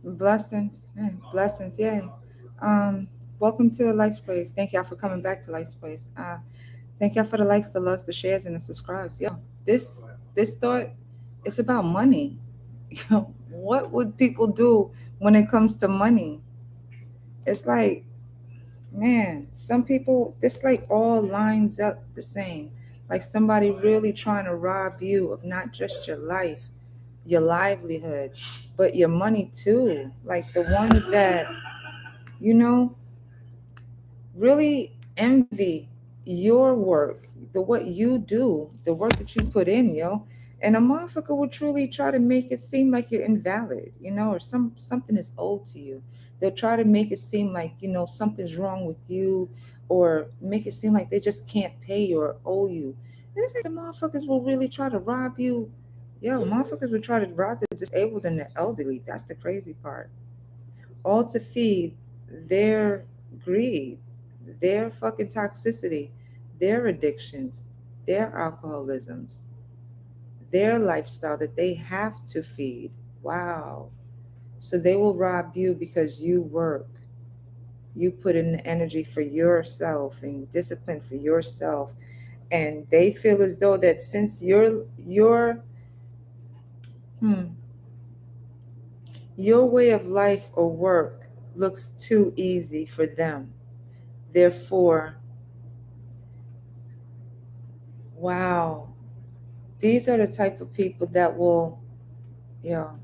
Blessings, blessings, yeah. Um, Welcome to Life's Place. Thank y'all for coming back to Life's Place. Thank y'all for the likes, the loves, the shares, and the subscribes. Yo, this thought, it's about money. You know, what would people do when it comes to money? It's like, man, some people, this like all lines up the same. Like somebody really trying to rob you of not just your life, your livelihood, but your money too. Like the ones that, you know, really envy your work, the what you do, the work that you put in, yo. And a motherfucker will truly try to make it seem like you're invalid, you know, or something is owed to you. They'll try to make it seem like, you know, something's wrong with you, or make it seem like they just can't pay you or owe you. And it's like the motherfuckers will really try to rob you. Yo, motherfuckers will try to rob the disabled and the elderly. That's the crazy part. All to feed their greed, their fucking toxicity, their addictions, their alcoholisms, their lifestyle that they have to feed. Wow. So they will rob you because you work. You put in the energy for yourself and discipline for yourself. And they feel as though that since hmm, your way of life or work looks too easy for them, therefore, wow, these are the type of people that will, you know,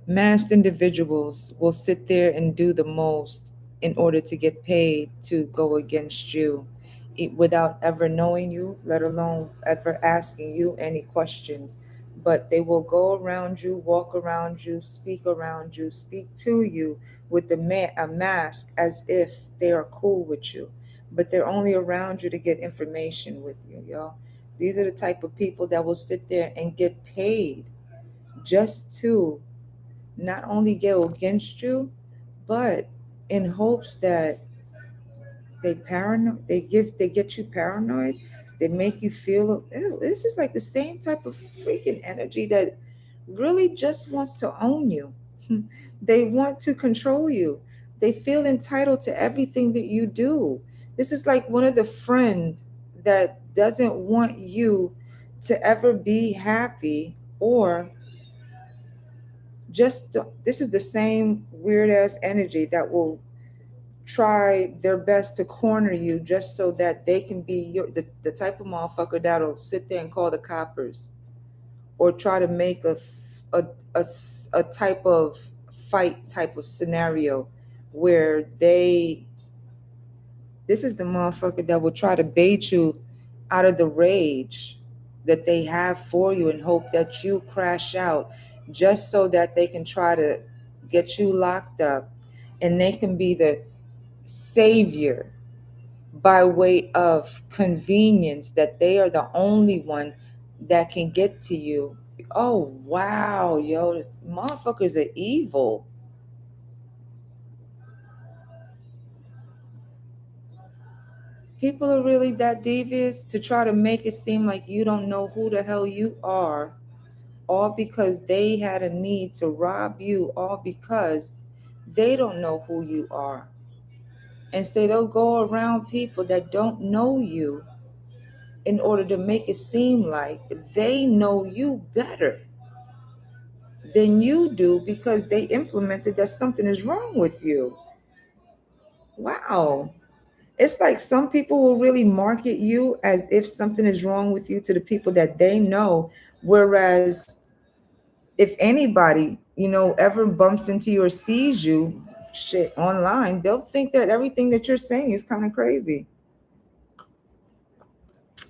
masked individuals will sit there and do the most in order to get paid to go against you without ever knowing you, let alone ever asking you any questions. But they will go around you, walk around you, speak to you with a mask as if they are cool with you. But they're only around you to get information with you, y'all. These are the type of people that will sit there and get paid just to not only go against you, but in hopes that they get you paranoid. They make you feel, ew, this is like the same type of freaking energy that really just wants to own you. They want to control you. They feel entitled to everything that you do. This is like one of the friend that doesn't want you to ever be happy, or this is the same weird ass energy that will try their best to corner you just so that they can be the type of motherfucker that'll sit there and call the coppers, or try to make a, a type of fight type of scenario where this is the motherfucker that will try to bait you out of the rage that they have for you and hope that you crash out just so that they can try to get you locked up, and they can be the savior by way of convenience, that they are the only one that can get to you. Oh wow, yo, motherfuckers are evil. People are really that devious to try to make it seem like you don't know who the hell you are, all because they had a need to rob you, all because they don't know who you are. And say they'll go around people that don't know you in order to make it seem like they know you better than you do because they implemented that something is wrong with you. Wow. It's like some people will really market you as if something is wrong with you to the people that they know. Whereas if anybody, you know, ever bumps into you or sees you shit online, they'll think that everything that you're saying is kind of crazy.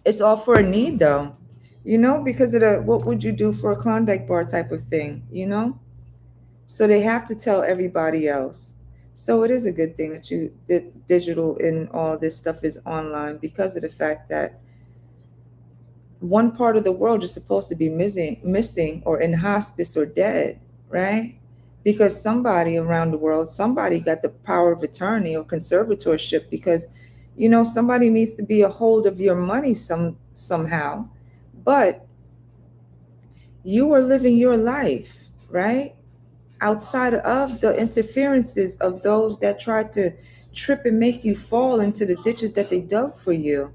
It's all for a need though, you know, because of the what would you do for a Klondike bar type of thing, you know? So they have to tell everybody else. So it is a good thing that digital and all this stuff is online, because of the fact that one part of the world is supposed to be missing or in hospice or dead, right? Because somebody around the world, somebody got the power of attorney or conservatorship, because you know somebody needs to be a hold of your money somehow. But you are living your life, right? Outside of the interferences of those that try to trip and make you fall into the ditches that they dug for you.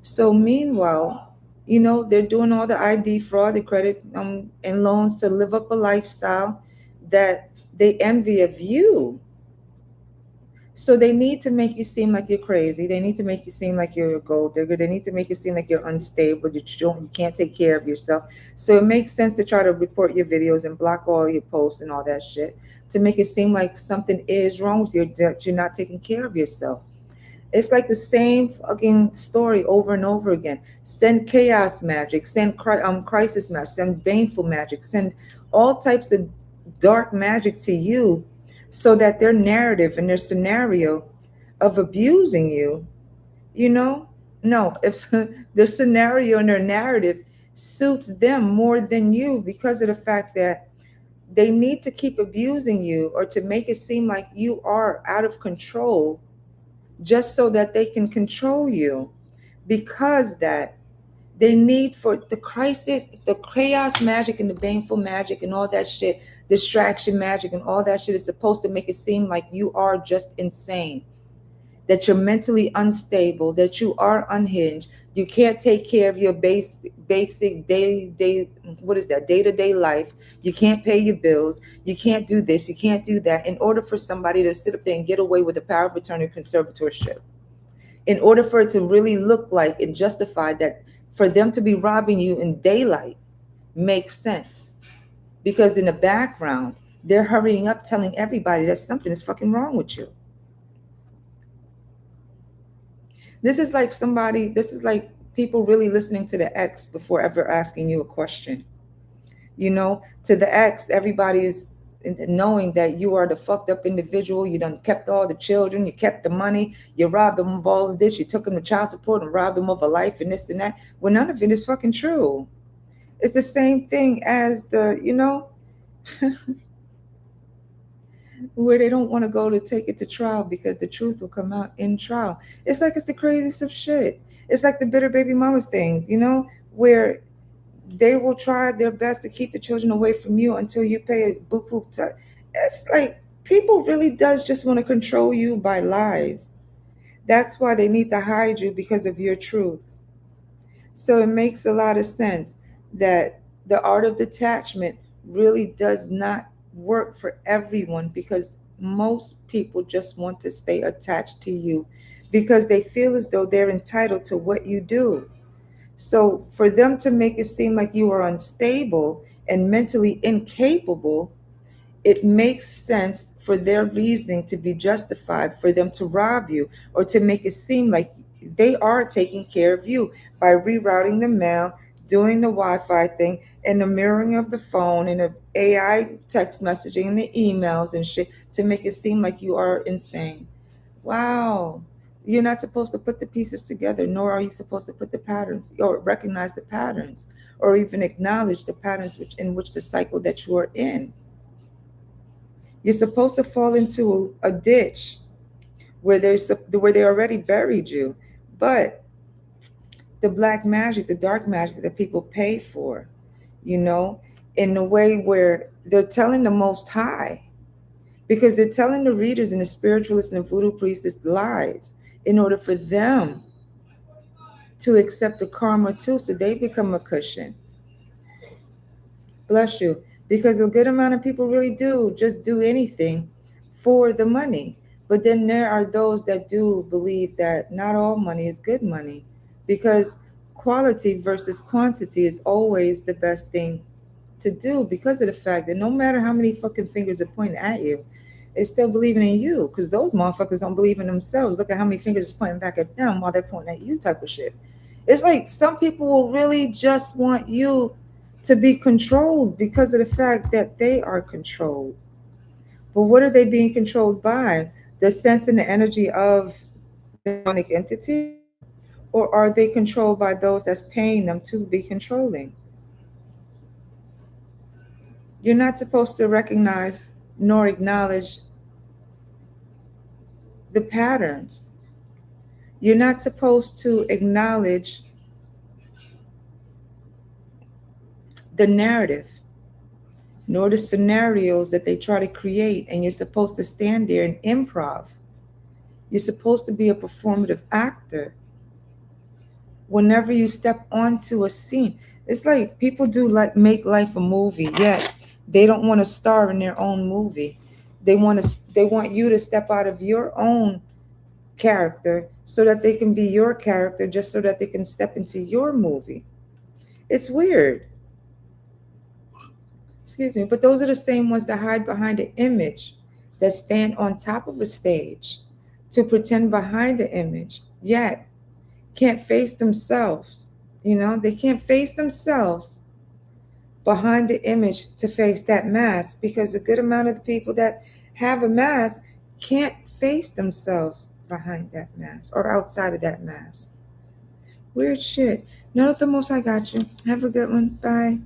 So meanwhile, they're doing all the ID fraud, the credit and loans to live up a lifestyle that they envy of you. So they need to make you seem like you're crazy. They need to make you seem like you're a gold digger. They need to make you seem like you're unstable. You can't take care of yourself. So it makes sense to try to report your videos and block all your posts and all that shit to make it seem like something is wrong with you, that you're not taking care of yourself. It's like the same fucking story over and over again. Send chaos magic, send crisis magic, send baneful magic, send all types of dark magic to you so that their narrative and their scenario of abusing you, you know, no, if their scenario and their narrative suits them more than you because of the fact that they need to keep abusing you or to make it seem like you are out of control just so that they can control you, because that they need for the crisis, the chaos magic and the baneful magic and all that shit, distraction magic and all that shit is supposed to make it seem like you are just insane, that you're mentally unstable, that you are unhinged, you can't take care of your basic day what is that, day-to-day life, you can't pay your bills, you can't do this, you can't do that, in order for somebody to sit up there and get away with the power of attorney conservatorship, in order for it to really look like and justify that, for them to be robbing you in daylight makes sense, because in the background they're hurrying up telling everybody that something is fucking wrong with you. This is like people really listening to the ex before ever asking you a question. To the ex, everybody is knowing that you are the fucked up individual. You done kept all the children, you kept the money, you robbed them of all of this, you took them to child support and robbed them of a life and this and that. Well, none of it is fucking true. It's the same thing as where they don't want to go to take it to trial because the truth will come out in trial. It's like it's the craziest of shit. It's like the bitter baby mamas things, where they will try their best to keep the children away from you until you pay a buku. It's like people really does just want to control you by lies. That's why they need to hide you, because of your truth. So it makes a lot of sense that the art of detachment really does not work for everyone, because most people just want to stay attached to you because they feel as though they're entitled to what you do. So for them to make it seem like you are unstable and mentally incapable, it makes sense for their reasoning to be justified for them to rob you, or to make it seem like they are taking care of you by rerouting the mail, doing the Wi-Fi thing, and the mirroring of the phone and the AI text messaging and the emails and shit to make it seem like you are insane. Wow. You're not supposed to put the pieces together, nor are you supposed to put the patterns or recognize the patterns or even acknowledge the patterns in which the cycle that you are in. You're supposed to fall into a ditch where they already buried you. But the black magic, the dark magic that people pay for, you know, in a way where they're telling the Most High, because they're telling the readers and the spiritualists and the voodoo priestess lies in order for them to accept the karma too, so they become a cushion. Bless you. Because a good amount of people really do just do anything for the money. But then there are those that do believe that not all money is good money, because quality versus quantity is always the best thing to do, because of the fact that no matter how many fucking fingers are pointing at you, they still believing in you, because those motherfuckers don't believe in themselves. Look at how many fingers are pointing back at them while they're pointing at you, type of shit. It's like some people will really just want you to be controlled because of the fact that they are controlled. But what are they being controlled by? The sense and the energy of the demonic entity? Or are they controlled by those that's paying them to be controlling? You're not supposed to recognize nor acknowledge the patterns. You're not supposed to acknowledge the narrative, nor the scenarios that they try to create, and you're supposed to stand there and improv. You're supposed to be a performative actor whenever you step onto a scene. It's like people do like make life a movie, yet they don't want to star in their own movie. They want you to step out of your own character so that they can be your character, just so that they can step into your movie. It's weird. Excuse me, but those are the same ones that hide behind an image, that stand on top of a stage to pretend behind the image, yet can't face themselves. They can't face themselves behind the image to face that mask, because a good amount of the people that have a mask can't face themselves behind that mask or outside of that mask. Weird shit. Know that the most I got you. Have a good one. Bye.